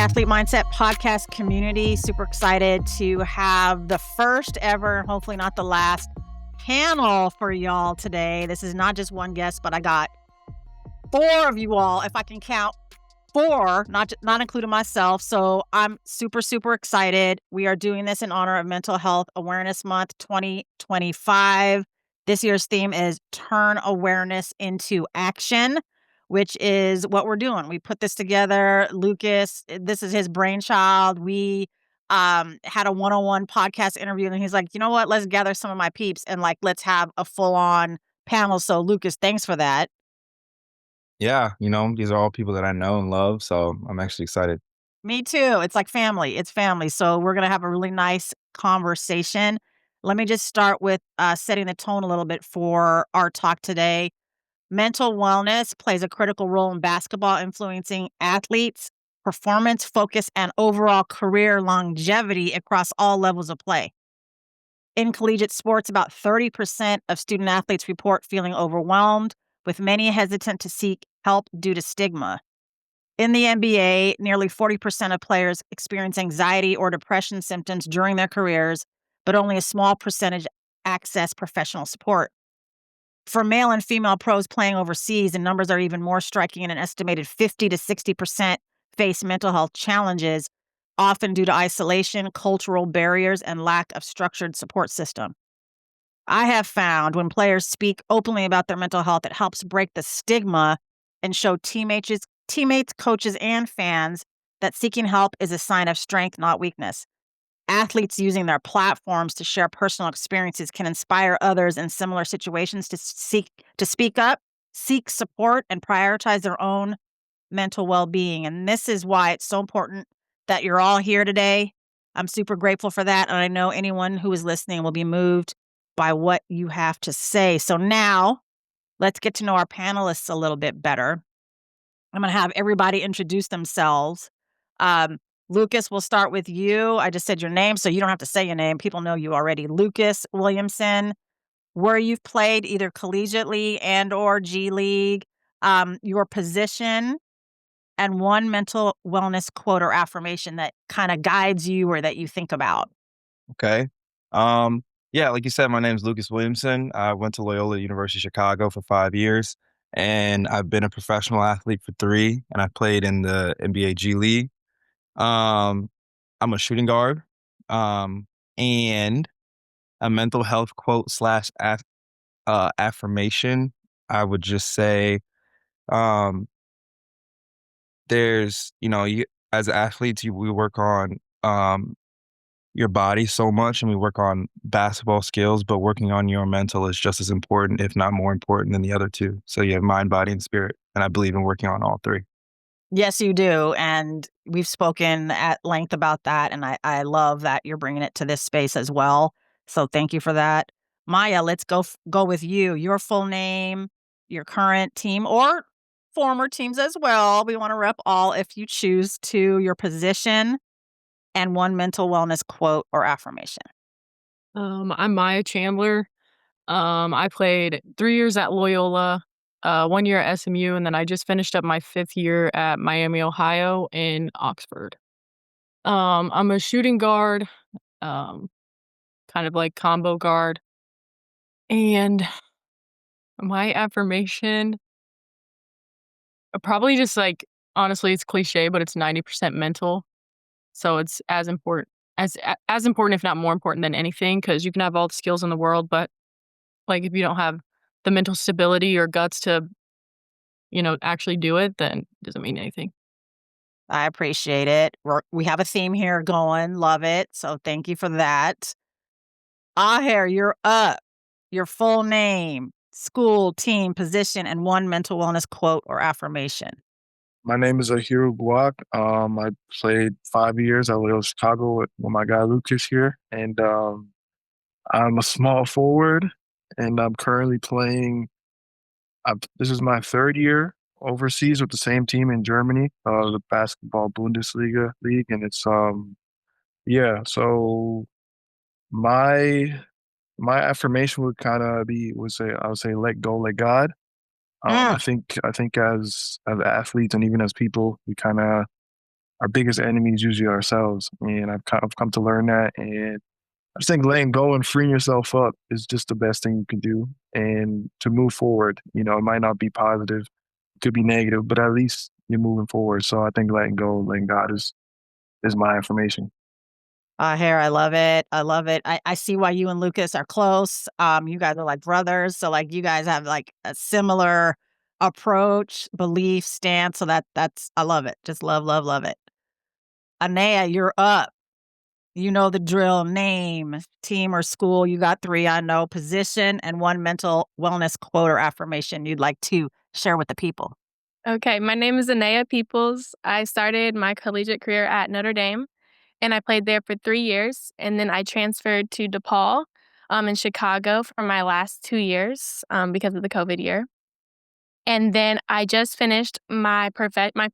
Athlete Mindset podcast community. Super excited to have the first ever, and hopefully not the last, panel for y'all today. This is not just one guest, but I got 4 of you all, if I can count 4, not including myself. So I'm super, super excited. We are doing this in honor of Mental Health Awareness Month 2025. This year's theme is Turn Awareness into Action, which is what we're doing. We put this together. Lucas, this is his brainchild. We had a one-on-one podcast interview, and he's like, you know what? Let's gather some of my peeps and let's have a full-on panel. So Lucas, thanks for that. Yeah, these are all people that I know and love, so I'm actually excited. Me too. It's like family. It's family. So we're going to have a really nice conversation. Let me just start with setting the tone a little bit for our talk today. Mental wellness plays a critical role in basketball, influencing athletes' performance, focus, and overall career longevity across all levels of play. In collegiate sports, about 30% of student athletes report feeling overwhelmed, with many hesitant to seek help due to stigma. In the NBA, nearly 40% of players experience anxiety or depression symptoms during their careers, but only a small percentage access professional support. For male and female pros playing overseas, the numbers are even more striking, and an estimated 50 to 60% face mental health challenges, often due to isolation, cultural barriers, and lack of structured support system. I have found when players speak openly about their mental health, it helps break the stigma and show teammates, coaches, and fans that seeking help is a sign of strength, not weakness. Athletes using their platforms to share personal experiences can inspire others in similar situations to speak up, seek support, and prioritize their own mental well-being. And this is why it's so important that you're all here today. I'm super grateful for that, and I know anyone who is listening will be moved by what you have to say. So now, let's get to know our panelists a little bit better. I'm going to have everybody introduce themselves. Lucas, we'll start with you. I just said your name, so you don't have to say your name. People know you already. Lucas Williamson, where you've played either collegiately and or G League, your position, and one mental wellness quote or affirmation that kind of guides you or that you think about. Okay. Yeah, like you said, my name's Lucas Williamson. I went to Loyola University of Chicago for 5 years, and I've been a professional athlete for 3, and I played in the NBA G League. Um, I'm a shooting guard, and a mental health quote slash affirmation. I would just say, um, there's, you as athletes, we work on your body so much, and we work on basketball skills, but working on your mental is just as important, if not more important than the other 2. So you have mind, body, and spirit. And I believe in working on all 3. Yes, you do. And we've spoken at length about that. And I love that you're bringing it to this space as well. So thank you for that. Maya, let's go with you. Your full name, your current team, or former teams as well. We want to rep all if you choose to, your position, and one mental wellness quote or affirmation. I'm Maya Chandler. I played 3 years at Loyola, 1 year at SMU, and then I just finished up my 5th year at Miami, Ohio in Oxford. I'm a shooting guard, kind of like combo guard. And my affirmation, probably just honestly, it's cliche, but it's 90% mental. So it's as important as important, if not more important than anything, because you can have all the skills in the world, but if you don't have the mental stability or guts to, actually do it, then it doesn't mean anything. I appreciate it. We have a theme here going. Love it. So thank you for that. Aher, you're up. Your full name, school, team, position, and one mental wellness quote or affirmation. My name is Aher Uguak. I played 5 years at Loyola Chicago with my guy Lucas here, and I'm a small forward, and I'm currently playing. This is my 3rd year overseas with the same team in Germany, the basketball Bundesliga league, and it's yeah. So my my affirmation would kind of I would say let go, let God. I think as athletes and even as people, we kind of our biggest enemy is usually ourselves. And I've come to learn that. And I just think letting go and freeing yourself up is just the best thing you can do. And to move forward, you know, it might not be positive, it could be negative, but at least you're moving forward. So I think letting go, letting God is my affirmation. Hair, I love it. I love it. I see why you and Lucas are close. You guys are like brothers. So like you guys have like a similar approach, belief, stance. So that's I love it. Just love, love, love it. Anaya, you're up. You know the drill. Name, team, or school. You got three, I know. Position and one mental wellness quote or affirmation you'd like to share with the people. Okay, my name is Anaya Peoples. I started my collegiate career at Notre Dame, and I played there for 3 years, and then I transferred to DePaul, in Chicago for my last 2 years, because of the COVID year. And then I just finished my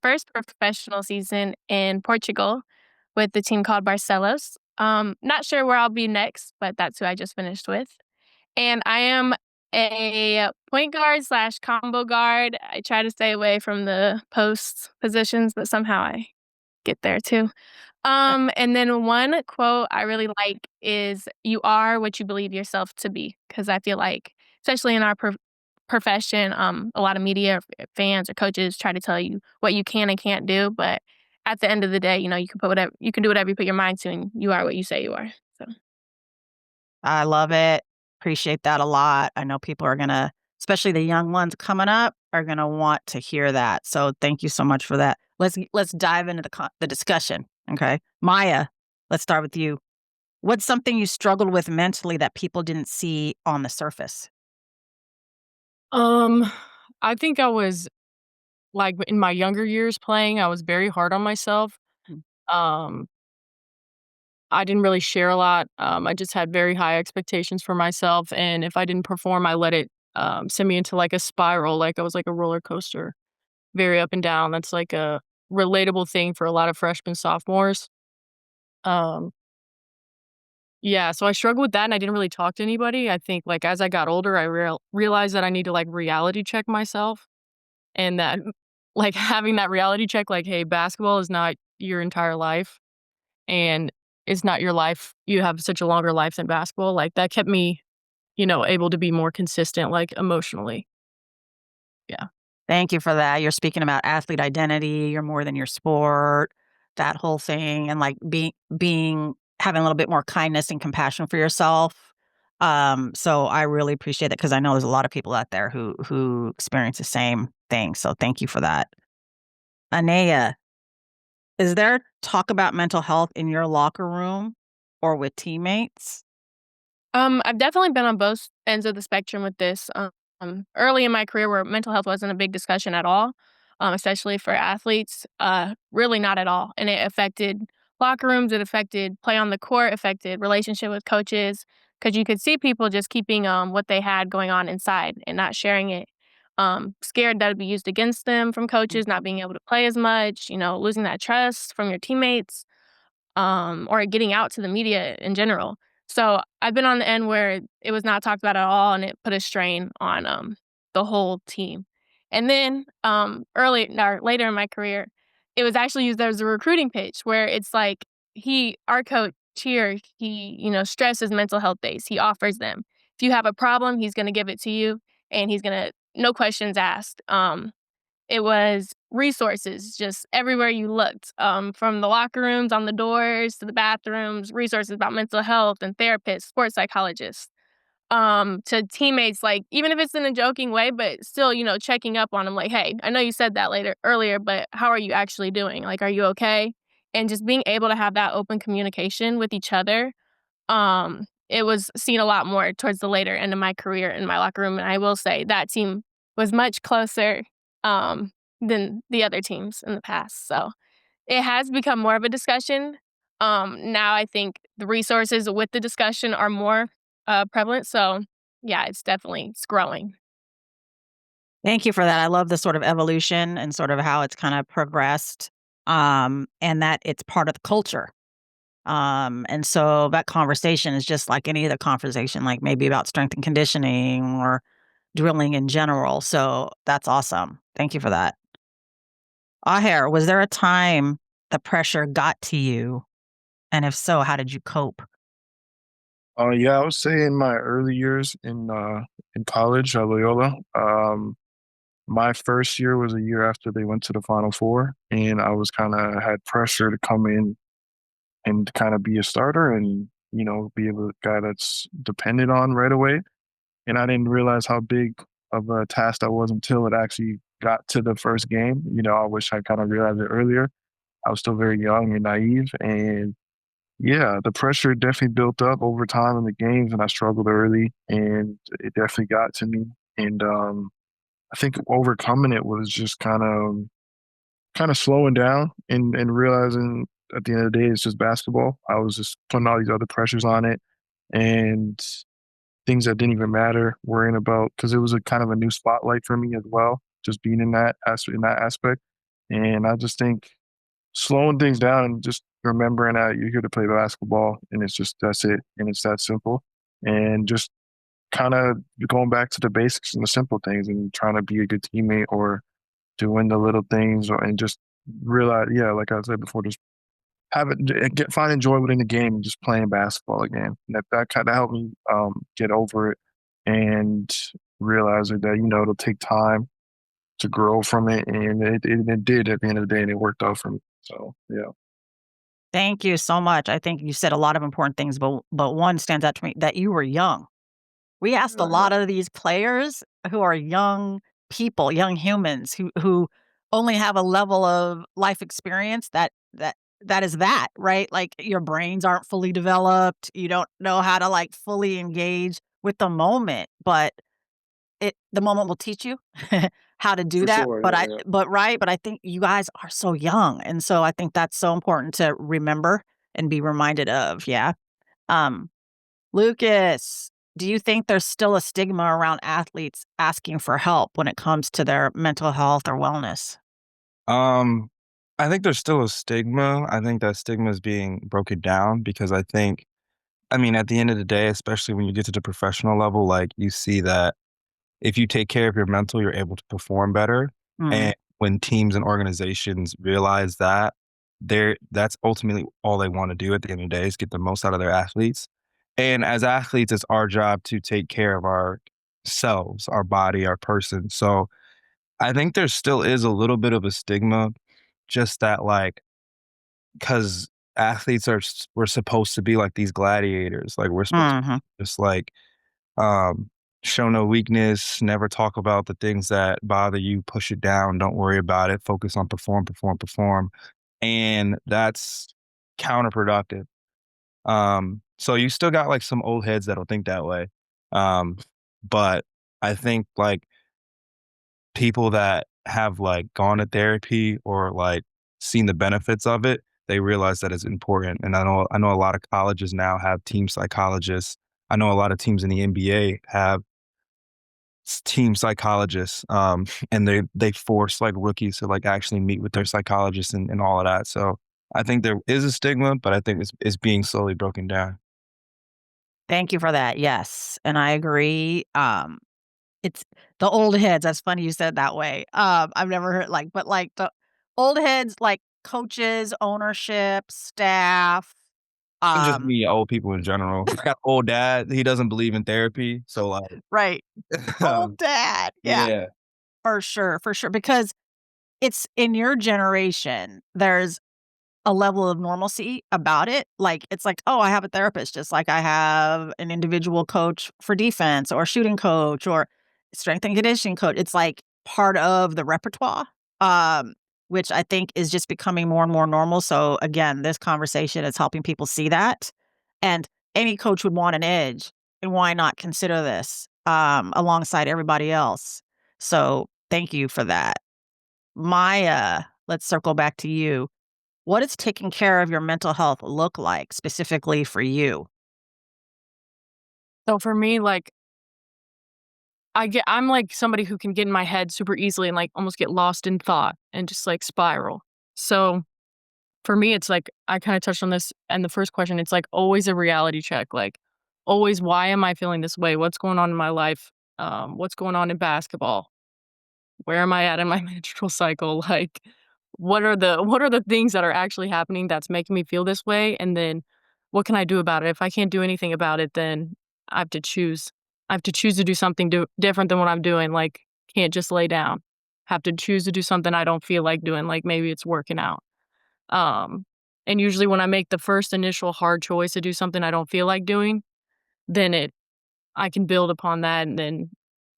first professional season in Portugal with the team called Barcelos. Not sure where I'll be next, but that's who I just finished with. And I am a point guard slash combo guard. I try to stay away from the post positions, but somehow I get there too. And then one quote I really like is "You are what you believe yourself to be," because I feel like, especially in our profession, a lot of media fans or coaches try to tell you what you can and can't do, but at the end of the day, you know, you can do whatever you put your mind to, and you are what you say you are. So. I love it. Appreciate that a lot. I know people are gonna, especially the young ones coming up, are gonna want to hear that. So thank you so much for that. Let's dive into the discussion. Okay, Maya, let's start with you. What's something you struggled with mentally that people didn't see on the surface? Um, I think I was like in my younger years playing, I was very hard on myself. Mm. Um, I didn't really share a lot. I just had very high expectations for myself, and if I didn't perform, I let it send me into like a spiral. Like I was like a roller coaster, very up and down. That's like a relatable thing for a lot of freshmen, sophomores. Um, yeah, so I struggled with that, and I didn't really talk to anybody. I think like as I got older, I realized that I need to like reality check myself, and that like having that reality check, like, hey, basketball is not your entire life, and it's not your life. You have such a longer life than basketball. Like that kept me, able to be more consistent, like emotionally. Yeah. Thank you for that. You're speaking about athlete identity. You're more than your sport, that whole thing, and like being having a little bit more kindness and compassion for yourself. So I really appreciate that because I know there's a lot of people out there who experience the same thing. So thank you for that. Anaya, is there talk about mental health in your locker room or with teammates? I've definitely been on both ends of the spectrum with this. Early in my career, where mental health wasn't a big discussion at all, especially for athletes, really not at all, and it affected locker rooms. It affected play on the court. Affected relationship with coaches because you could see people just keeping what they had going on inside and not sharing it. Scared that it'd be used against them from coaches, not being able to play as much. You know, losing that trust from your teammates or getting out to the media in general. So I've been on the end where it was not talked about at all, and it put a strain on the whole team. And then early or later in my career, it was actually used as a recruiting pitch where it's like our coach here, he stresses mental health days. He offers them. If you have a problem, he's going to give it to you, and he's going to no questions asked. It was resources just everywhere you looked, from the locker rooms, on the doors, to the bathrooms, resources about mental health and therapists, sports psychologists, to teammates, like, even if it's in a joking way, but still, checking up on them, like, "Hey, I know you said that earlier, but how are you actually doing? Like, are you okay?" And just being able to have that open communication with each other, it was seen a lot more towards the later end of my career in my locker room, and I will say that team was much closer, than the other teams in the past, so it has become more of a discussion. Now I think the resources with the discussion are more, prevalent, so yeah, it's growing. Thank you for that. I love the sort of evolution and sort of how it's kind of progressed, and that it's part of the culture. And so that conversation is just like any other conversation, like maybe about strength and conditioning or drilling in general. So that's awesome. Thank you for that. Aher, was there a time the pressure got to you? And if so, how did you cope? Yeah, I would say in my early years in college at Loyola, my first year was a year after they went to the Final Four, and I was kind of had pressure to come in and kind of be a starter and be a guy that's depended on right away. And I didn't realize how big of a task that was until it actually got to the first game. I wish I kind of realized it earlier. I was still very young and naive, and yeah, the pressure definitely built up over time in the games, and I struggled early, and it definitely got to me. And I think overcoming it was just kind of slowing down and realizing at the end of the day it's just basketball. I was just putting all these other pressures on it and things that didn't even matter, worrying about because it was a kind of a new spotlight for me as well, just being in that aspect. And I just think slowing things down and just remembering that you're here to play basketball and it's just that's it and it's that simple. And just kind of going back to the basics and the simple things and trying to be a good teammate or doing the little things and just realize, yeah, like I said before, just have it, find joy within the game and just playing basketball again. And that kind of helped me get over it and realizing that, it'll take time to grow from it. And it did at the end of the day and it worked out for me. So, yeah. Thank you so much. I think you said a lot of important things, but one stands out to me that you were young. We asked a Yeah. lot of these players who are young people, young humans who only have a level of life experience that is that, right? Like your brains aren't fully developed. You don't know how to like fully engage with the moment, but the moment will teach you how to do For that. sure. But Yeah. I Yeah. but right, but I think you guys are so young. And so I think that's so important to remember and be reminded of. Yeah. Um Lucas, do you think there's still a stigma around athletes asking for help when it comes to their mental health or wellness? Um, I think there's still a stigma. I think that stigma is being broken down because I mean, at the end of the day, especially when you get to the professional level, like you see that if you take care of your mental, you're able to perform better. Mm, And when teams and organizations realize that, that's ultimately all they want to do at the end of the day is get the most out of their athletes. And as athletes, it's our job to take care of ourselves, our body, our person. So I think there still is a little bit of a stigma, just that like because athletes we're supposed to be like these gladiators, like we're supposed to mhm. just like um, show no weakness, never talk about the things that bother you, push it down, don't worry about it, focus on perform, perform, perform. And that's counterproductive. So you still got like some old heads that'll think that way. Um, but I think like people that have like gone to therapy or like seen the benefits of it, they realize that it's important. And I know a lot of colleges now have team psychologists. I know a lot of teams in the NBA have team psychologists, and they force like rookies to like actually meet with their psychologists and all of that. So I think there is a stigma, but I think it's being slowly broken down. Thank you for that. Yes, and I agree. It's the old heads. That's funny you said that way. I've never heard but like the old heads, like coaches, ownership, staff. And just Um, me, old people in general. I got an old dad. He doesn't believe in therapy, so like, right. Old dad. Yeah, yeah. for sure. Because it's in your generation. There's a level of normalcy about it. Like, it's like, "Oh, I have a therapist just like I have an individual coach for defense or shooting coach or strength and conditioning coach." It's like part of the repertoire, um, which I think is just becoming more and more normal. So, again, this conversation is helping people see that, and any coach would want an edge, and why not consider this, alongside everybody else? So, thank you for that. Let's circle back to you. What does taking care of your mental health look like specifically for you? So for me, like I'm like somebody who can get in my head super easily and like almost get lost in thought and just like spiral. So for me, it's like I kind of touched on this and the first question, it's like always a reality check. Like always, why am I feeling this way? What's going on in my life? What's going on in basketball? Where am I at in my menstrual cycle? Like what are the things that are actually happening that's making me feel this way, and then what can I do about it? If I can't do anything about it, then I have to choose. I have to choose to do something different than what I'm doing. Like, can't just lay down. Have to choose to do something I don't feel like doing. Like maybe it's working out. Um, and usually when I make the first initial hard choice to do something I don't feel like doing, then I can build upon that and then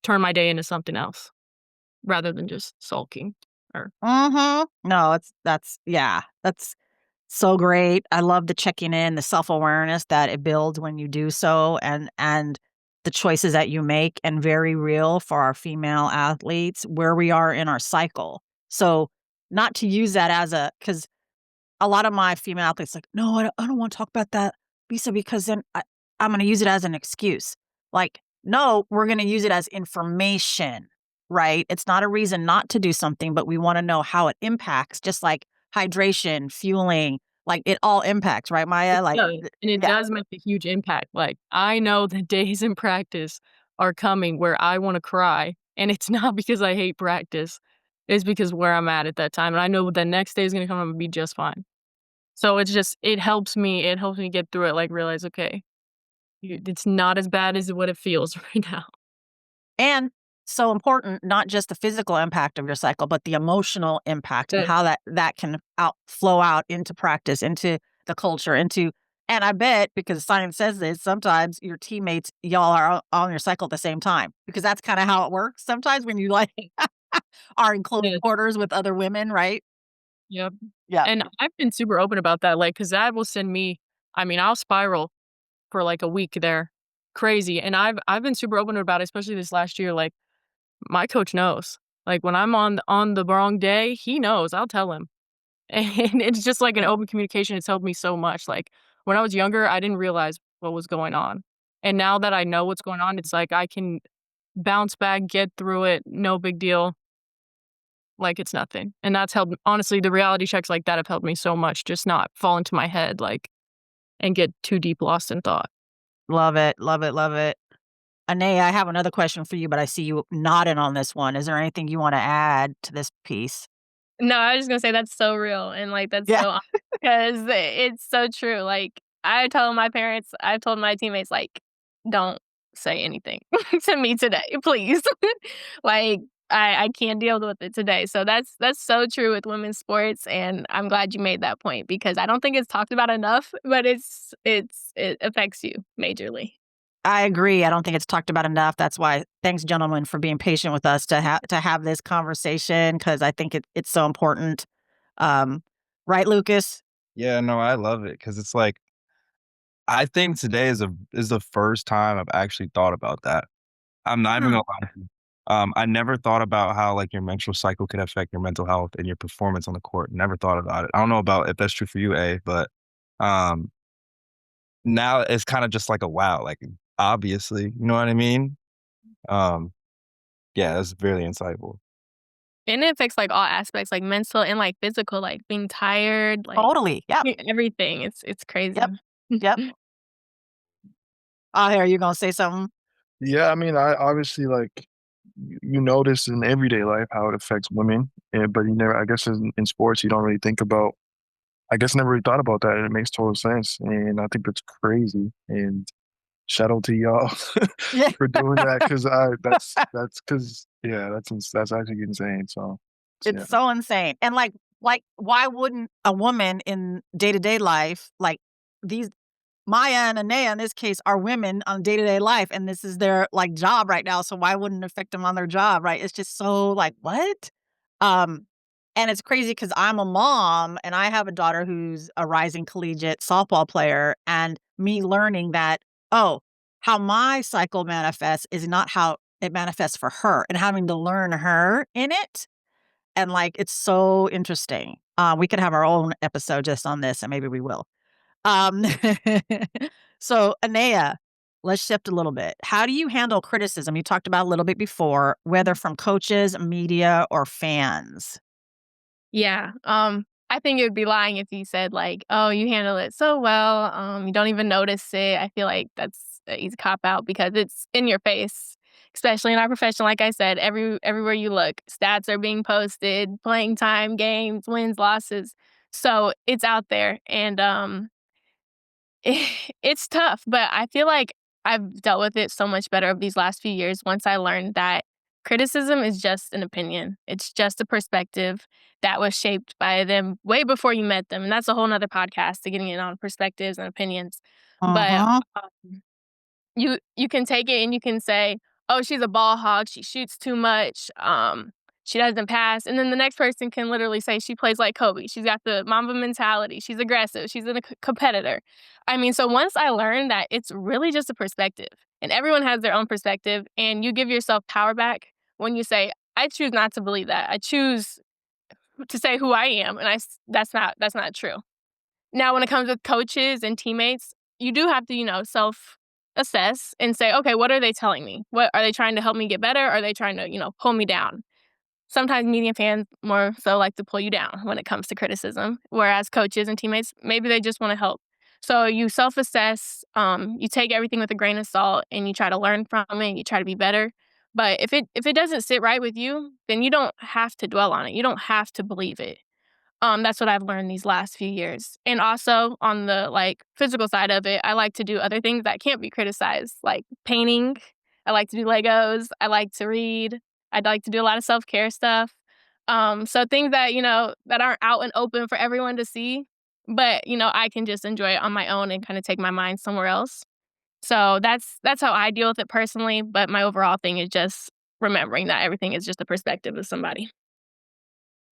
turn my day into something else rather than just sulking or Mhm. No, that's so great. I love the checking in, the self-awareness that it builds when you do so, and the choices that you make, and very real for our female athletes where we are in our cycle. So, not to use that as because a lot of my female athletes like, "No, I don't wanna talk about that, Lisa, because then I'm gonna use it as an excuse." Like, no, we're gonna use it as information, right? It's not a reason not to do something, but we wanna know how it impacts, just like hydration, fueling, like, it all impacts, right, it Maya? Like, does, and it yeah. does make a huge impact. Like, I know the days in practice are coming where I wanna cry, and it's not because I hate practice, it's because where I'm at that time, and I know the next day is gonna come, I'm gonna be just fine. So it's just it helps me get through it, like, realize, okay, it's not as bad as what it feels right now. And so important, not just the physical impact of your cycle, but the emotional impact and That how that can flow out into practice, into the culture, into and I bet because science says this, sometimes your teammates, y'all are on your cycle at the same time because that's kind of how it works. Sometimes when you like are in close that quarters with other women, right? Yep. Yeah. And I've been super open about that, like, cause that will send me I mean, I'll spiral for, like, a week there. Crazy, and I've been super open about it, especially this last year, like, my coach knows. Like, when I'm on the wrong day, he knows, I'll tell him. And it's just like an open communication, it's helped me so much, like, when I was younger, I didn't realize what was going on. And now that I know what's going on, it's like I can bounce back, get through it, no big deal, like it's nothing. And that's helped honestly, the reality checks like that have helped me so much, just not fall into my head, like, and get too deep lost in thought. Love it. Love it. Love it. Anaya, I have another question for you, but I see you nodding on this one. Is there anything you want to add to this piece? No, I was just gonna say that's so real and, like, that's Yeah. so because it's so true, like, I've told my teammates, like, "Don't say anything to me today, please." Like, I can't deal with it today, so that's so true with women's sports, and I'm glad you made that point because I don't think it's talked about enough, but it affects you majorly. I agree. I don't think it's talked about enough. That's why thanks, gentlemen, for being patient with us to have this conversation because I think it's so important. Um, right, Lucas? Yeah, no, I love it because it's like I think today is the first time I've actually thought about that. I'm not even Hmm. gonna lie to you. I never thought about how, like, your menstrual cycle could affect your mental health and your performance on the court. Never thought about it. I don't know about if that's true for you, A, but, um, now it's kinda just like a wow, like, obviously, you know what I mean? Um, yeah, that's really insightful. And it affects, like, all aspects, like, mental and, like, physical, like, being tired, like, Totally. Yep. everything. It's Yep. crazy. Yep. Oh, here, you gonna say something? Yeah, I mean, I obviously like you notice in everyday life how it affects women, but you never. I guess in sports, you don't really think about. I guess never really thought about that, and it makes total sense. And I think that's crazy. And shout out to y'all Yeah. for doing that because I that's because yeah, that's actually insane. So It's yeah. so insane. And why wouldn't a woman in day-to-day life, like these Maya and Anea in this case are women on day-to-day life, and this is their like job right now. So why wouldn't it affect them on their job, right? It's just so like, what? Um, and it's crazy because I'm a mom and I have a daughter who's a rising collegiate softball player, and me learning that, oh, how my cycle manifests is not how it manifests for her, and having to learn her in it and, like, it's so interesting. We could have our own episode just on this, and maybe we will. Um, so, Anaya, let's shift a little bit. How do you handle criticism? You talked about a little bit before, whether from coaches, media, or fans. Yeah, I think it would be lying if you said, like, "Oh, you handle it so well, you don't even notice it." I feel like that's a easy cop out because it's in your face. especially in our profession. Like I said, everywhere you look, stats are being posted, playing time, games, wins, losses. So it's out there, and it's tough, but I feel like I've dealt with it so much better over these last few years once I learned that criticism is just an opinion. It's just a perspective that was shaped by them way before you met them. And that's a whole nother podcast to getting in on perspectives and opinions. But Mhm. you can take it and you can say, "Oh, she's a ball hog. She shoots too much. She doesn't pass." And then the next person can literally say she plays like Kobe. She's got the Mamba mentality. She's aggressive. She's a competitor. I mean, so once I learned that it's really just a perspective, and everyone has their own perspective, and you give yourself power back when you say, "I choose not to believe that. I choose to say who I am," and that's not true. Now, when it comes with coaches and teammates, you do have to, self assess and say, okay, what are they telling me? What are they trying to help me get better? Are they trying to, pull me down? Sometimes media fans more so like to pull you down when it comes to criticism, whereas coaches and teammates, maybe they just want to help. So you self assess, you take everything with a grain of salt and you try to learn from it and you try to be better. But if it doesn't sit right with you, then you don't have to dwell on it. You don't have to believe it. That's what I've learned these last few years. And also on the physical side of it, I like to do other things that can't be criticized, like painting. I like to do Legos. I like to read. I'd like to do a lot of self-care stuff. So things that, that aren't out and open for everyone to see, but I can just enjoy it on my own and kind of take my mind somewhere else. So that's how I deal with it personally. But my overall thing is just remembering that everything is just a perspective of somebody.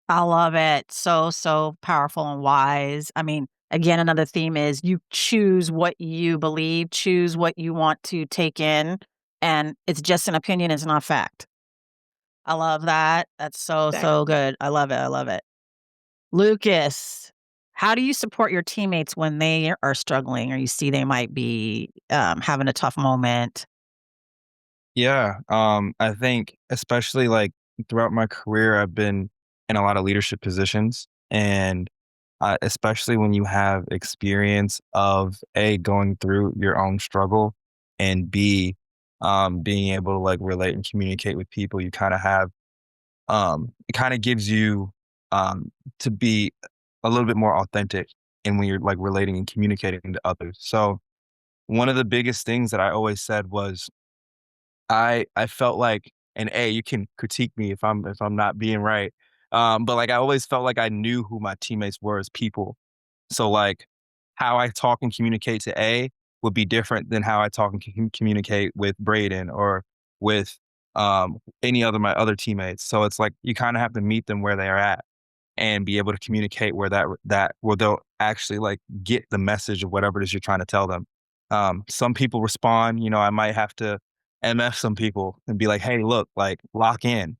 I love it. So, so powerful and wise. I mean, again, another theme is you choose what you believe, choose what you want to take in, and it's just an opinion, it's not fact. I love that. That's so, so Exactly. good. I love it. I love it. Lucas, how do you support your teammates when they are struggling or you see they might be having a tough moment? Yeah, I think especially like throughout my career, I've been in a lot of leadership positions, and especially when you have experience of a going through your own struggle, and b being able to like relate and communicate with people, you kind of have it kind of gives you to be a little bit more authentic, and when you're like relating and communicating to others. So one of the biggest things that I always said was I felt like, and A, you can critique me if I'm not being right. But like I always felt like I knew who my teammates were as people. So like how I talk and communicate to A would be different than how I talk and communicate with Braden or with any other my other teammates. So it's like you kind of have to meet them where they are at and be able to communicate where that where they'll actually like get the message of whatever it is you're trying to tell them. Some people respond, I might have to MF some people and be like, hey, look, like lock in.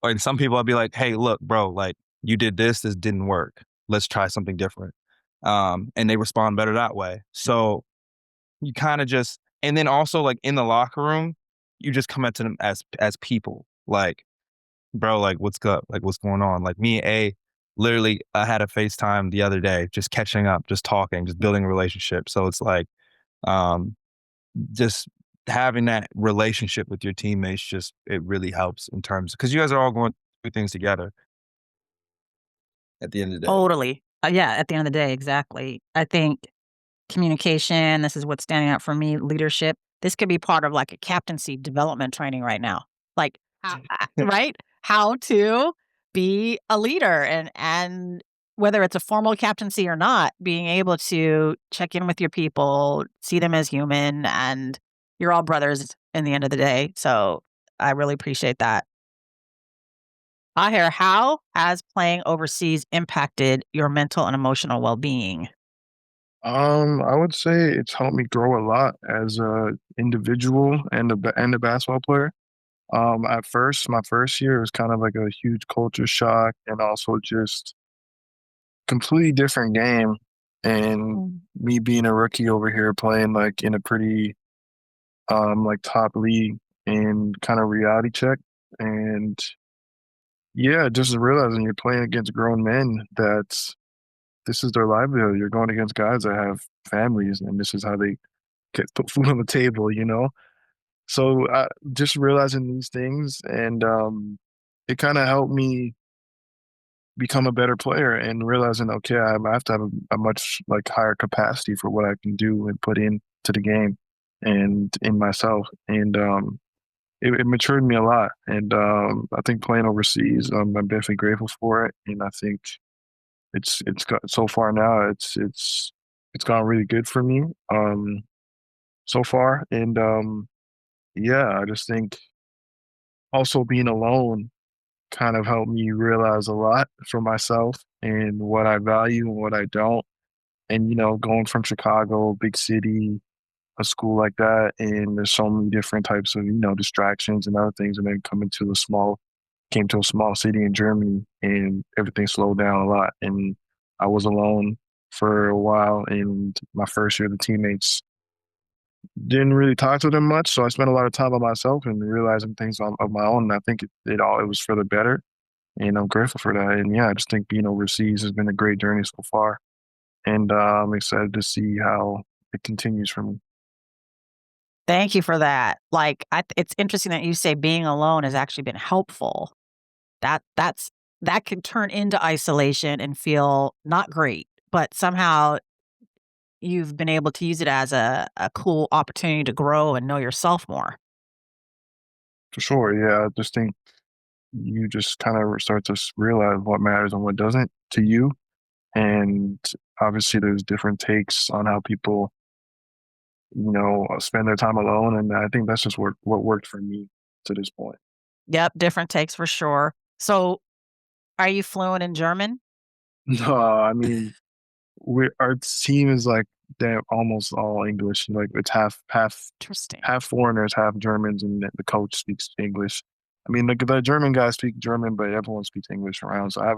Or and some people I'll be like, hey, look, bro, like you did this didn't work. Let's try something different. And they respond better that way. So you kind of just, and then also like in the locker room, you just come at to them as people. Like, bro, like what's up? Like what's going on? Like me and A, literally, I had a FaceTime the other day, just catching up, just talking, just building a relationship. So it's like, um, just having that relationship with your teammates, just it really helps in terms because you guys are all going through things together at the end of the day. Totally. Yeah, at the end of the day, exactly. I think communication, this is what's standing out for me, leadership. This could be part of like a captaincy development training right now. Like how, right? How to be a leader and whether it's a formal captaincy or not, being able to check in with your people, see them as human, and you're all brothers in the end of the day. So I really appreciate that. Aher, how has playing overseas impacted your mental and emotional well-being? I would say it's helped me grow a lot as a individual and a basketball player. At first, my first year was kind of like a huge culture shock and also just completely different game. And me being a rookie over here playing like in a pretty like top league and kind of reality check. And yeah, just realizing you're playing against grown men that this is their livelihood. You're going against guys that have families and this is how they get put food on the table, you know? So just realizing these things, and it kind of helped me become a better player and realizing, okay, I have to have a much like higher capacity for what I can do and put into the game and in myself. And it matured me a lot. And I think playing overseas, I'm definitely grateful for it. And I think it's got so far now, it's gone really good for me so far. And yeah, I just think also being alone kind of helped me realize a lot for myself and what I value and what I don't. And, going from Chicago, big city, a school like that, and there's so many different types of, distractions and other things. And then came to a small city in Germany and everything slowed down a lot. And I was alone for a while. And my first year, the teammates didn't really talk to them much. So I spent a lot of time by myself and realizing things of my own. And I think it was for the better, and I'm grateful for that. And yeah, I just think being overseas has been a great journey so far, and I'm excited to see how it continues for me. Thank you for that. Like, it's interesting that you say being alone has actually been helpful. That's that can turn into isolation and feel not great, but somehow you've been able to use it as a cool opportunity to grow and know yourself more. For sure, yeah. I just think you just kind of start to realize what matters and what doesn't to you, and obviously there's different takes on how people, spend their time alone, and I think that's just what worked for me to this point. Yep, different takes for sure. So, are you fluent in German? No, I mean, our team is like they're almost all English. Like it's Interesting. half foreigners, half Germans, and the coach speaks English. I mean, the German guys speak German, but everyone speaks English around. So I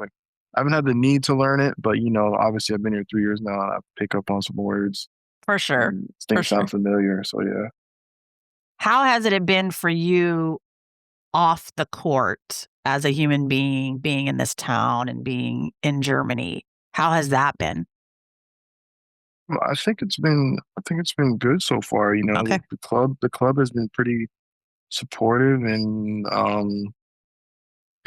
haven't had the need to learn it, but obviously I've been here 3 years now, and I pick up on some words For sure. and For things sure. sound familiar. So yeah, How has it been for you off the court as a human being in this town and being in Germany? How has that been? well, I think it's been good so far. Okay. The club has been pretty supportive, and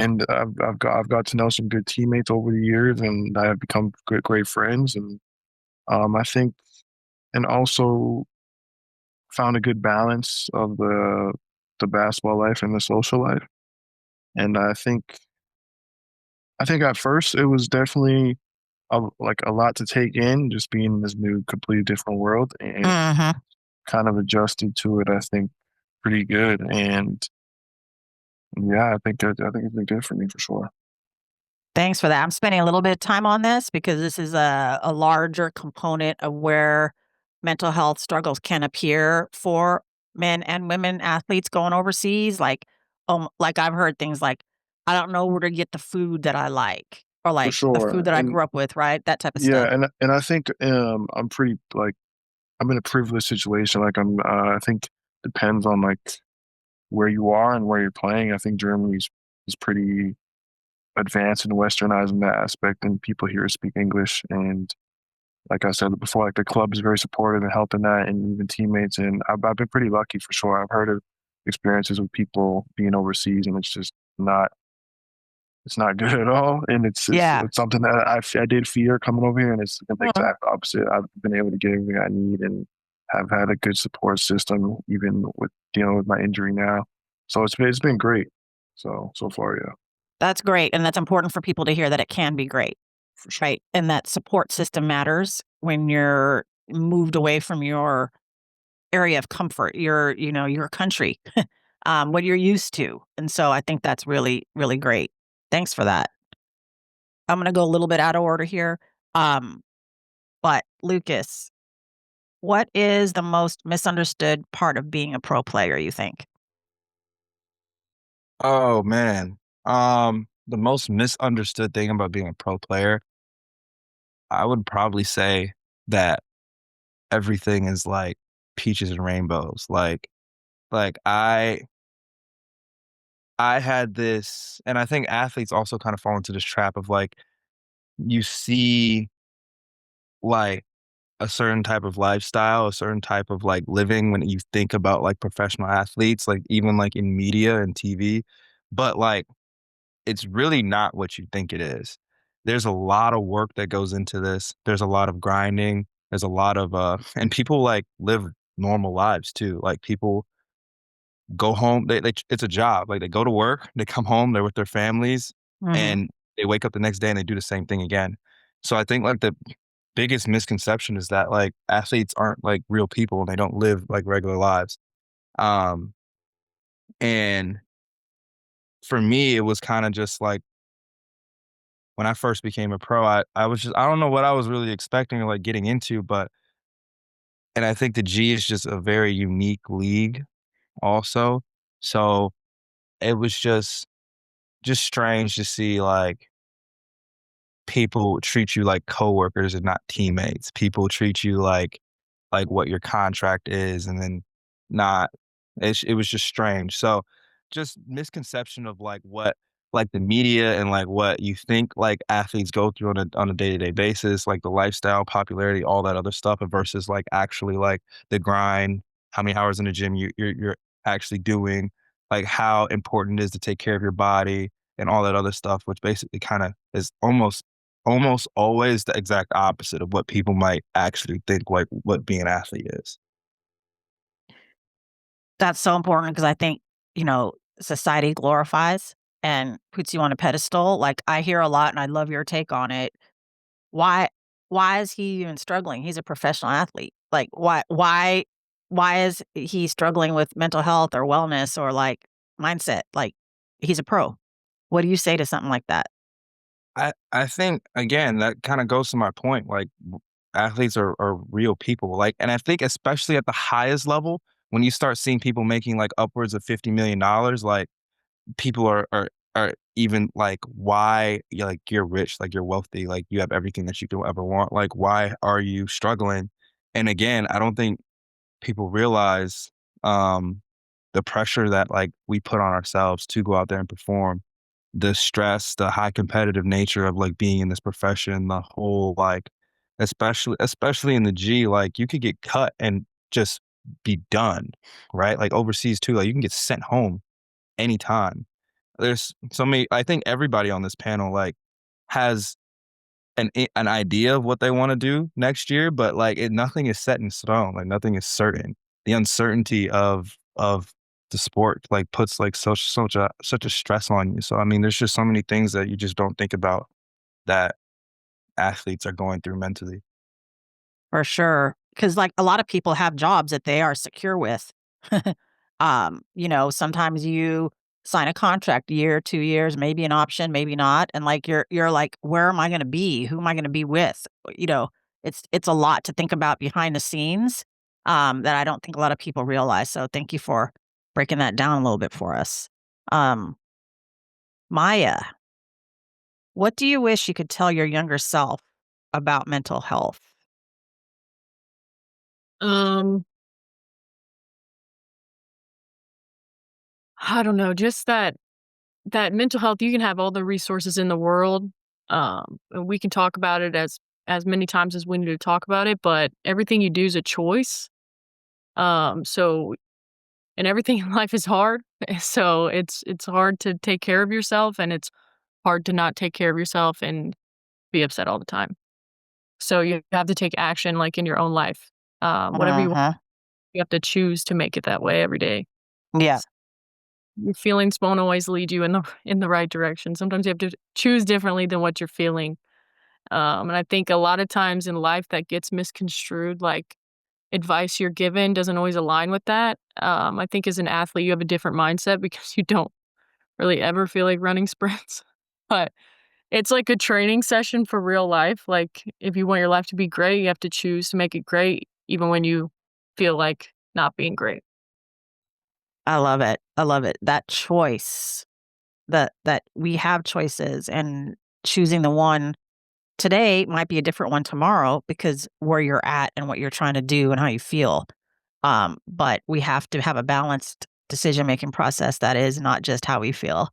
I've got to know some good teammates over the years, and I have become great friends. And I think, and also found a good balance of the basketball life and the social life. And I think at first it was definitely like a lot to take in, just being in this new, completely different world, and Mhm. kind of adjusted to it. I think pretty good, and yeah, I think it's been good for me for sure. Thanks for that. I'm spending a little bit of time on this because this is a larger component of where mental health struggles can appear for men and women athletes going overseas. Like I've heard things like, I don't know where to get the food that I like, or For like the food sure, that I and grew up with, right? That type of yeah, stuff. and I think I'm pretty like I'm in a privileged situation. Like I think depends on like where you are and where you're playing. I think Germany's is pretty advanced and westernized in that aspect, and people here speak English. And like I said before, like the club is very supportive and helping that, and even teammates. And I've been pretty lucky for sure. I've heard of experiences with people being overseas, and it's not good at all. And Yeah. it's something that I did fear coming over here, and it's the Mhm. exact opposite. I've been able to get everything I need and have had a good support system, even with dealing with my injury now. So it's been great. So far, yeah, That's great. And that's important for people to hear that it can be great, for sure. right? And that support system matters when you're moved away from your area of comfort, your country, what you're used to. And so I think that's really, really great. Thanks for that. I'm gonna go a little bit out of order here. Um, but Lucas, what is the most misunderstood part of being a pro player, you think? Oh man. The most misunderstood thing about being a pro player, I would probably say that everything is like peaches and rainbows. Like I had this, and I think athletes also kind of fall into this trap of like you see like a certain type of lifestyle, a certain type of like living when you think about like professional athletes, like even like in media and TV. But like it's really not what you think it is. There's a lot of work that goes into this. There's a lot of grinding. There's a lot of and people like live normal lives too. Like people go home, they it's a job. Like they go to work, they come home, they're with their families, Mhm. and they wake up the next day and they do the same thing again. So I think like the biggest misconception is that like athletes aren't like real people and they don't live like regular lives. Um, and for me, it was kind of just like when I first became a pro, I was just I don't know what I was really expecting or like getting into, but and I think the G is just a very unique league also. So it was just strange to see like people treat you like coworkers and not teammates. People treat you like what your contract is and then not it was just strange. So just misconception of like what like the media and like what you think like athletes go through on a day-to-day basis, like the lifestyle, popularity, all that other stuff versus like actually like the grind, how many hours in the gym you're actually doing, like how important it is to take care of your body and all that other stuff, which basically kind of is almost always the exact opposite of what people might actually think, like, what being an athlete is. That's so important because I think, society glorifies and puts you on a pedestal. Like, I hear a lot, and I love your take on it. Why why is he even struggling? He's a professional athlete. Like, why is he struggling with mental health or wellness or, like, mindset? Like, he's a pro. What do you say to something like that? I think, again, that kinda goes to my point, like, athletes are real people, like and I think especially at the highest level, when you start seeing people making, like, upwards of $50 million, like, people are even like, "Why" like, "You're rich, like, you're wealthy, like, you have everything that you could ever want, like, why are you struggling?" And again, I don't think people realize, um, the pressure that, like, we put on ourselves to go out there and perform, the stress, the high competitive nature of, like, being in this profession, the whole, like especially in the G, like, you could get cut and just be done, right? Like, overseas too, like, you can get sent home anytime. There's so many I think everybody on this panel, like, has an idea of what they wanna do next year, but, like, nothing is set in stone, like, nothing is certain. The uncertainty of the sport, like, puts, like, such a stress on you, so, I mean, there's just so many things that you just don't think about that athletes are going through mentally. For sure, because like, a lot of people have jobs that they are secure with. Sometimes you sign a contract, year, 2 years, maybe an option, maybe not, and, like, you're like, "Where am I gonna be? Who am I gonna be with?" It's a lot to think about behind the scenes, that I don't think a lot of people realize, so thank you for breaking that down a little bit for us. Um, Maya, what do you wish you could tell your younger self about mental health? Um, I don't know, just that mental health, you can have all the resources in the world, and we can talk about it as many times as we need to talk about it, but everything you do is a choice. So and everything in life is hard, so it's hard to take care of yourself, and it's hard to not take care of yourself and be upset all the time. So you have to take action, like, in your own life. Whatever you want, Mhm. you have to choose to make it that way every day. Yeah. Your feelings won't always lead you in the in the right direction. Sometimes you have to choose differently than what you're feeling. And I think a lot of times in life that gets misconstrued, like advice you're given doesn't always align with that. I think as an athlete, you have a different mindset because you don't really ever feel like running sprints. But it's like a training session for real life. Like if you want your life to be great, you have to choose to make it great, even when you feel like not being great. I love it. I love it. That choice, that we have choices and choosing the one today might be a different one tomorrow because where you're at and what you're trying to do and how you feel. But we have to have a balanced decision making process that is not just how we feel,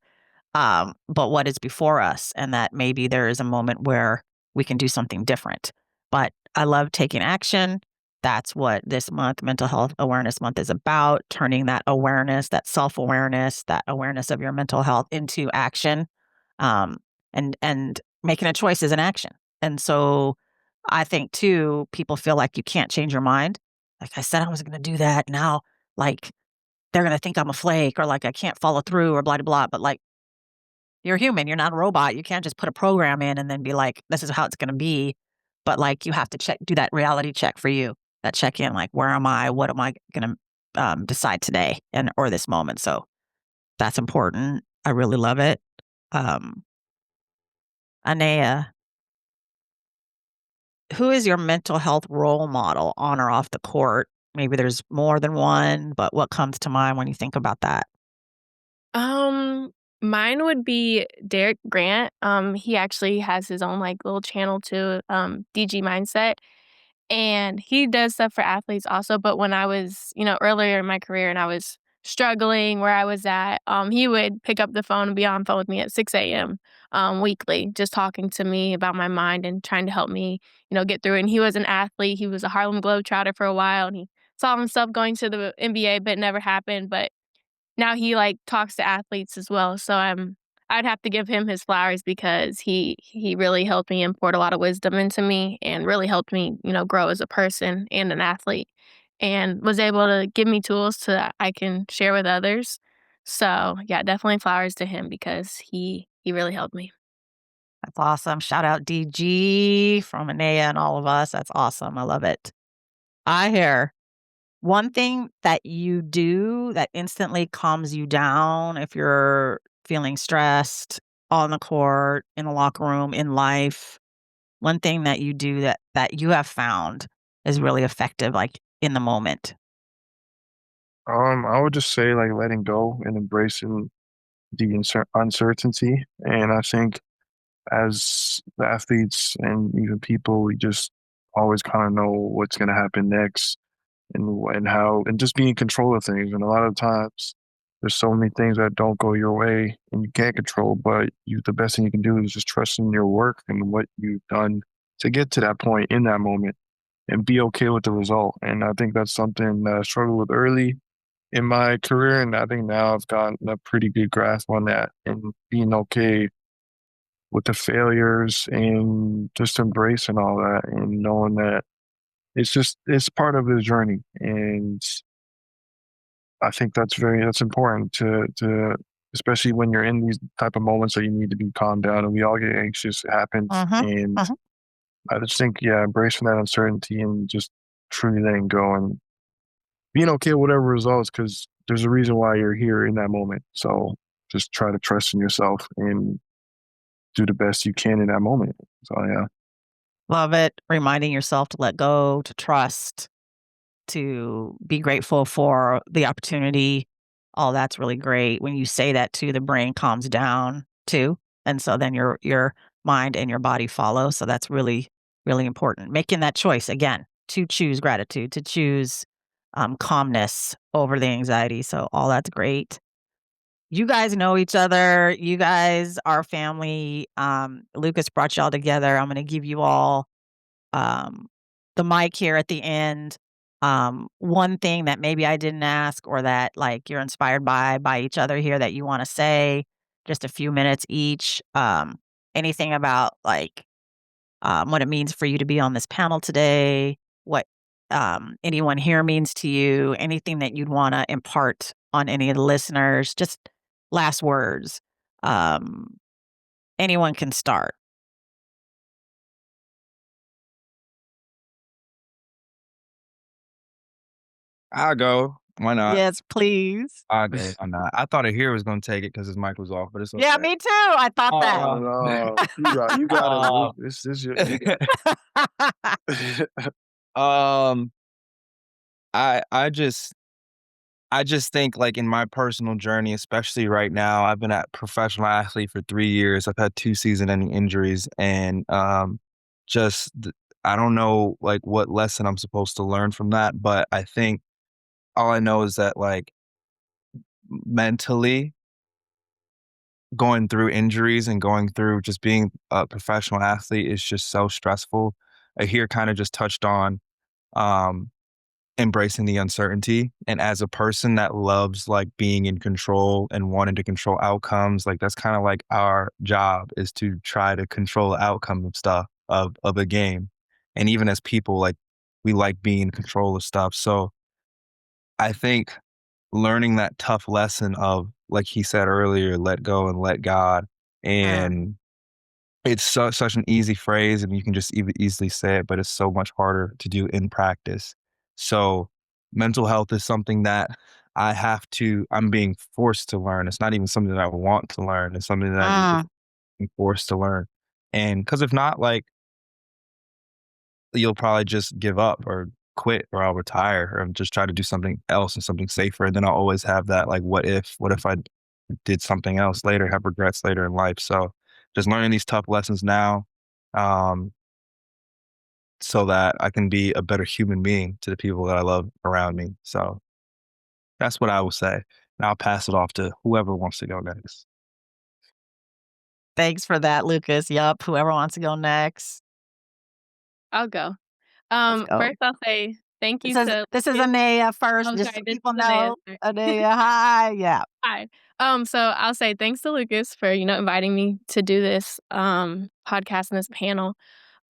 but what is before us, and that maybe there is a moment where we can do something different. But I love taking action. That's what this month, Mental Health Awareness Month, is about, turning that awareness, that self-awareness, that awareness of your mental health into action, um, and making a choice is an action. And so I think too, people feel like you can't change your mind. Like, I said I was gonna do that, now, like, they're gonna think I'm a flake or, like, I can't follow through or blah, blah, blah, but, like, you're human, you're not a robot. You can't just put a program in and then be like, "This is how it's gonna be." But, like, you have to do that reality check for you, that check-in, like, "Where am I? What am I gonna, decide today and or this moment?" So, that's important. I really love it. Um, Anaya, who is your mental health role model on or off the court? Maybe there's more than one, but what comes to mind when you think about that? Um, Mine would be Derek Grant. He actually has his own like little channel too, DG Mindset. And he does stuff for athletes also, but when I was, earlier in my career and I was struggling where I was at, he would pick up the phone and be on phone with me at 6 a.m. Weekly, just talking to me about my mind and trying to help me, get through it. And he was an athlete. He was a Harlem Globetrotter for a while, and he saw himself going to the NBA, but it never happened. But now he, like, talks to athletes as well, so, I'd have to give him his flowers because he really helped me and poured a lot of wisdom into me and really helped me, grow as a person and an athlete, and was able to give me tools to I can share with others. So, yeah, definitely flowers to him because he really helped me. That's awesome. Shout out DG from Anaya and all of us. That's awesome. I love it. I hear one thing that you do that instantly calms you down if you're feeling stressed on the court, in the locker room, in life. One thing that you do that you have found is really effective, like, in the moment. I would just say like letting go and embracing the uncertainty. And I think as the athletes and even people, we just always kind of know what's going to happen next and how and just be in control of things. And a lot of times, there's so many things that don't go your way and you can't control. But the best thing you can do is just trust in your work and what you've done to get to that point in that moment and be okay with the result. And I think that's something that I struggled with early in my career, and I think now I've gotten a pretty good grasp on that and being okay with the failures and just embracing all that and knowing that it's part of the journey. And I think that's important to especially when you're in these type of moments that you need to be calmed down and we all get anxious. It happens. Mhm, And mhm. I just think, yeah, embracing that uncertainty and just truly letting go and being okay with whatever results because there's a reason why you're here in that moment. So just try to trust in yourself and do the best you can in that moment. So yeah. Love it. Reminding yourself to let go, to trust, to be grateful for the opportunity. All that's really great. When you say that too, the brain calms down too. And so then your mind and your body follow. So that's really, really important. Making that choice again to choose gratitude, to choose calmness over the anxiety. So all that's great. You guys know each other. You guys are family. Lucas brought y'all together. I'm going to give you all um, the mic here at the end. One thing that maybe I didn't ask or that like you're inspired by each other here that you want to say, just a few minutes each. Anything about like what it means for you to be on this panel today, what anyone here means to you, anything that you'd want to impart on any of the listeners, just last words. Um, Anyone can start. I'll go. Why not? Yes, please. I'll go. Why not? I thought Ahir was gonna take it because his mic was off, but it's Yeah, okay. me too. I thought that. Oh no, you got it, Uh, Luke. You got it. um, I I just think like in my personal journey, especially right now, I've been a professional athlete for 3 years. I've had 2 season-ending injuries, and just I don't know like what lesson I'm supposed to learn from that, but I think all I know is that like mentally going through injuries and going through just being a professional athlete is just so stressful. Ahir kind of just touched on um, embracing the uncertainty. And as a person that loves like being in control and wanting to control outcomes, like that's kind of like our job is to try to control the outcome of stuff of a game. And even as people, like we like being in control of stuff. So I think learning that tough lesson of, like he said earlier, let go and let God. Mm. And it's such an easy phrase, and you can just easily say it, but it's so much harder to do in practice. So mental health is something that I'm being forced to learn. It's not even something that I want to learn. It's something that I need to Mm. be forced to learn. And because if not, like you'll probably just give up or quit, or I'll retire, or just try to do something else and something safer. And then I'll always have that like, what if I did something else later, have regrets later in life. So just learning these tough lessons now, um, so that I can be a better human being to the people that I love around me. So that's what I will say. And I'll pass it off to whoever wants to go next. Thanks for that, Lucas. Yup, whoever wants to go next. I'll go. Let's go. First I'll say thank you to This is Lucas. Anaya first, Oh, just so sorry, this people is Anaya. know. Sorry. Anaya, hi. Yeah. Hi. So I'll say thanks to Lucas for, inviting me to do this podcast and this panel.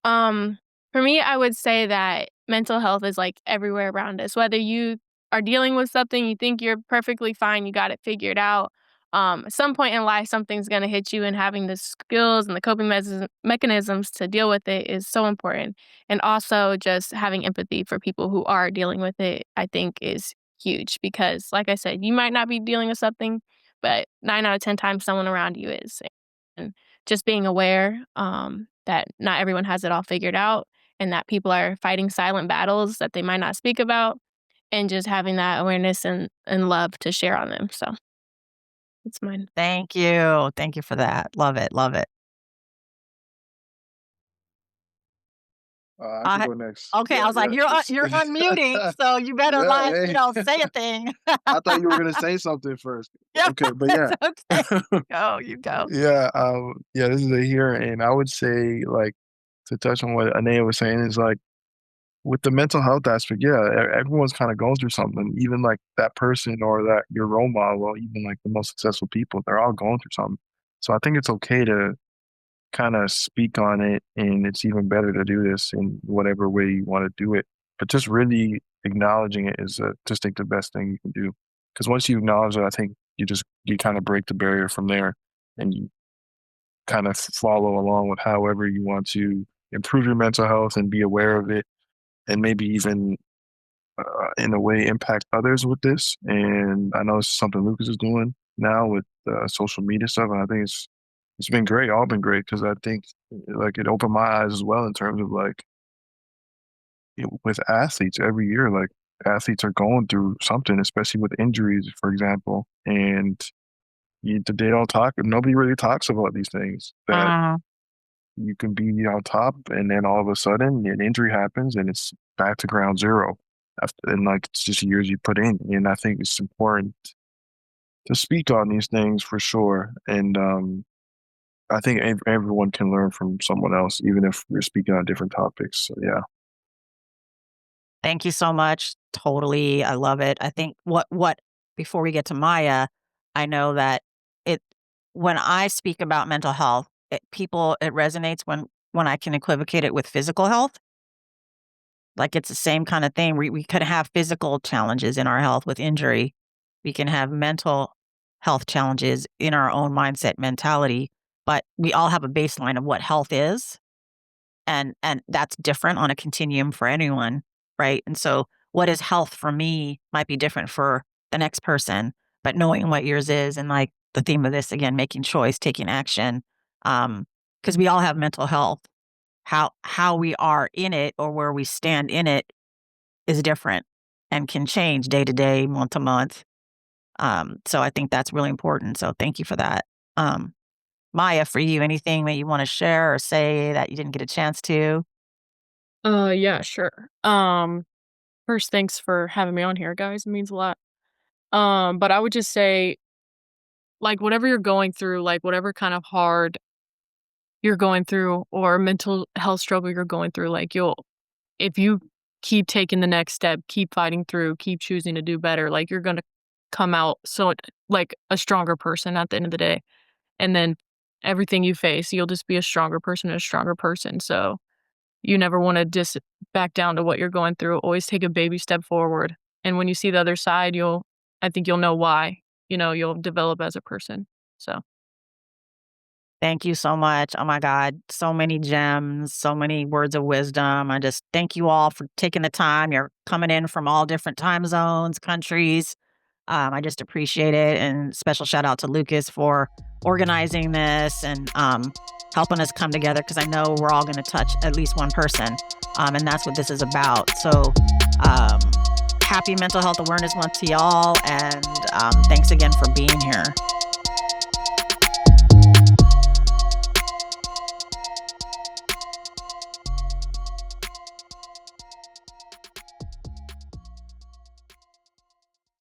Um, for me, I would say that mental health is like everywhere around us. Whether you are dealing with something, you think you're perfectly fine, you got it figured out. At some point in life, something's going to hit you, and having the skills and the coping mechanisms to deal with it is so important. And also, just having empathy for people who are dealing with it, I think, is huge because, like I said, you might not be dealing with something, but 9 out of 10 times, someone around you is. And just being aware that not everyone has it all figured out and that people are fighting silent battles that they might not speak about, and just having that awareness and love to share on them. So it's mine. Thank you. Thank you for that. Love it. Love it. I can I go next. Okay, I Yeah, was like, yeah. you're unmuting, so you better Yeah, like, hey. say a thing. I thought you were gonna say something first. Yeah, Okay, but it's yeah. okay. Go, you go. Yeah, yeah, this is a here, and I would say, like, to touch on what Anaya was saying is like with the mental health aspect, yeah, everyone's kind of going through something. Even like that person or that your role model, or even like the most successful people, they're all going through something. So I think it's okay to kind of speak on it, and it's even better to do this in whatever way you want to do it. But just really acknowledging it is just think the best thing you can do. Because once you acknowledge it, I think you kind of break the barrier from there, and you kind of follow along with however you want to improve your mental health and be aware of it, and maybe even in a way impact others with this. And I know it's something Lucas is doing now with social media stuff, and I think it's been great, all been great because I think like it opened my eyes as well in terms of like with athletes every year, like athletes are going through something, especially with injuries, for example, and they don't talk. Nobody really talks about these things that Uh, you can be on top, and then all of a sudden an injury happens, and it's back to ground zero. And like it's just years you put in, and I think it's important to speak on these things for sure. And I think everyone can learn from someone else, even if we're speaking on different topics. So yeah. Thank you so much. Totally, I love it. I think what before we get to Maya, I know that it when I speak about mental health, it resonates when I can equivocate it with physical health. Like, it's the same kinda thing. We could have physical challenges in our health with injury. We can have mental health challenges in our own mindset mentality, but we all have a baseline of what health is, and that's different on a continuum for anyone, right? And so what is health for me might be different for the next person, but knowing what yours is and, like, the theme of this, again, making choice, taking action, because we all have mental health. How we are in it or where we stand in it is different and can change day to day, month to month. So I think that's really important. So thank you for that. Um, Maya, for you, anything that you want to share or say that you didn't get a chance to? Yeah, sure. First, thanks for having me on here, guys. It means a lot. But I would just say, like, whatever you're going through, like, whatever kind of hard you're going through or mental health struggle you're going through, like if you keep taking the next step, keep fighting through, keep choosing to do better, like you're going to come out like a stronger person at the end of the day. And then everything you face, you'll just be a stronger person and a stronger person. So you never want to just back down to what you're going through. Always take a baby step forward. And when you see the other side, I think you'll know why, you'll develop as a person. So. Thank you so much. Oh my God, so many gems, so many words of wisdom. I just thank you all for taking the time. You're coming in from all different time zones, countries. I just appreciate it. And special shout out to Lucas for organizing this and helping us come together, because I know we're all going to touch at least one person. And that's what this is about. So happy Mental Health Awareness Month to y'all. And thanks again for being here.